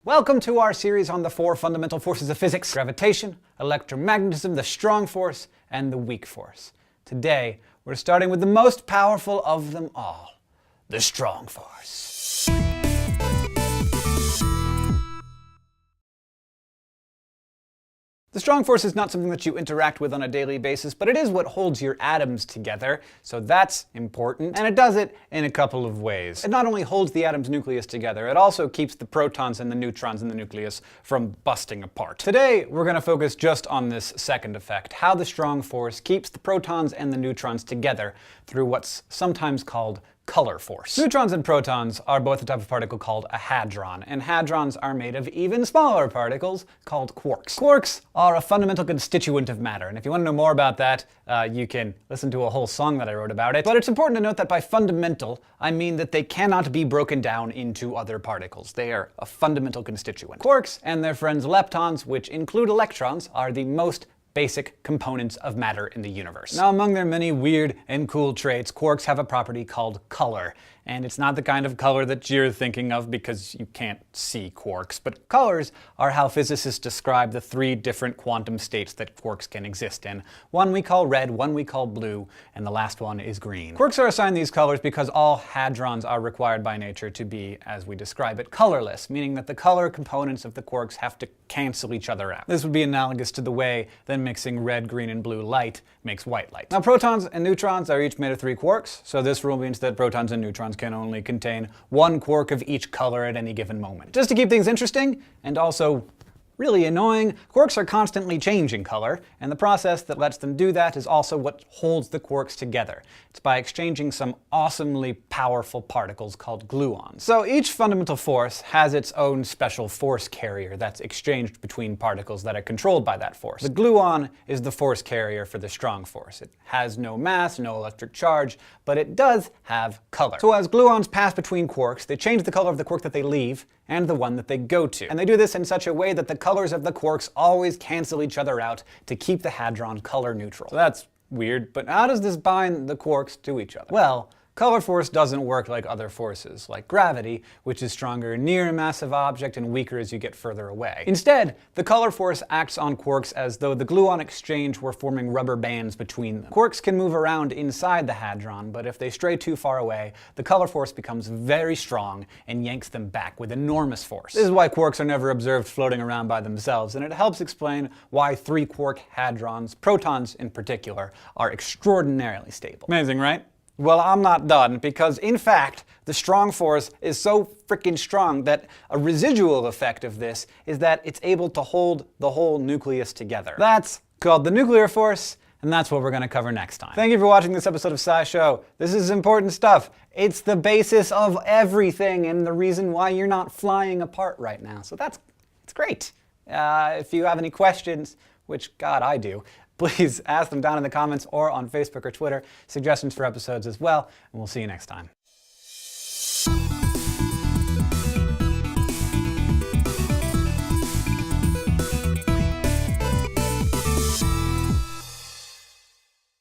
Welcome to our series on the four fundamental forces of physics: gravitation, electromagnetism, the strong force, and the weak force. Today, we're starting with the most powerful of them all, the strong force. The strong force is not something that you interact with on a daily basis, but it is what holds your atoms together, so that's important, and it does it in a couple of ways. It not only holds the atom's nucleus together, it also keeps the protons and the neutrons in the nucleus from busting apart. Today, we're going to focus just on this second effect, how the strong force keeps the protons and the neutrons together through what's sometimes called color force. Neutrons and protons are both a type of particle called a hadron, and hadrons are made of even smaller particles called quarks. Quarks are a fundamental constituent of matter, and if you want to know more about that, you can listen to a whole song that I wrote about it. But it's important to note that by fundamental, I mean that they cannot be broken down into other particles. They are a fundamental constituent. Quarks and their friends leptons, which include electrons, are the most basic components of matter in the universe. Now, among their many weird and cool traits, quarks have a property called color. And it's not the kind of color that you're thinking of because you can't see quarks, but colors are how physicists describe the three different quantum states that quarks can exist in. One we call red, one we call blue, and the last one is green. Quarks are assigned these colors because all hadrons are required by nature to be, as we describe it, colorless, meaning that the color components of the quarks have to cancel each other out. This would be analogous to the way that mixing red, green, and blue light makes white light. Now, protons and neutrons are each made of 3 quarks, so this rule means that protons and neutrons can only contain 1 quark of each color at any given moment. Just to keep things interesting, and also really annoying, quarks are constantly changing color, and the process that lets them do that is also what holds the quarks together. It's by exchanging some awesomely powerful particles called gluons. So each fundamental force has its own special force carrier that's exchanged between particles that are controlled by that force. The gluon is the force carrier for the strong force. It has no mass, no electric charge, but it does have color. So as gluons pass between quarks, they change the color of the quark that they leave and the one that they go to. And they do this in such a way that the colors of the quarks always cancel each other out to keep the hadron color neutral. So that's weird, but how does this bind the quarks to each other? Well, color force doesn't work like other forces, like gravity, which is stronger near a massive object and weaker as you get further away. Instead, the color force acts on quarks as though the gluon exchange were forming rubber bands between them. Quarks can move around inside the hadron, but if they stray too far away, the color force becomes very strong and yanks them back with enormous force. This is why quarks are never observed floating around by themselves, and it helps explain why 3 quark hadrons, protons in particular, are extraordinarily stable. Amazing, right? Well, I'm not done, because in fact, the strong force is so freaking strong that a residual effect of this is that it's able to hold the whole nucleus together. That's called the nuclear force, and that's what we're going to cover next time. Thank you for watching this episode of SciShow. This is important stuff. It's the basis of everything and the reason why you're not flying apart right now. So it's great. If you have any questions, which, God, I do, please ask them down in the comments or on Facebook or Twitter. Suggestions for episodes as well, and we'll see you next time.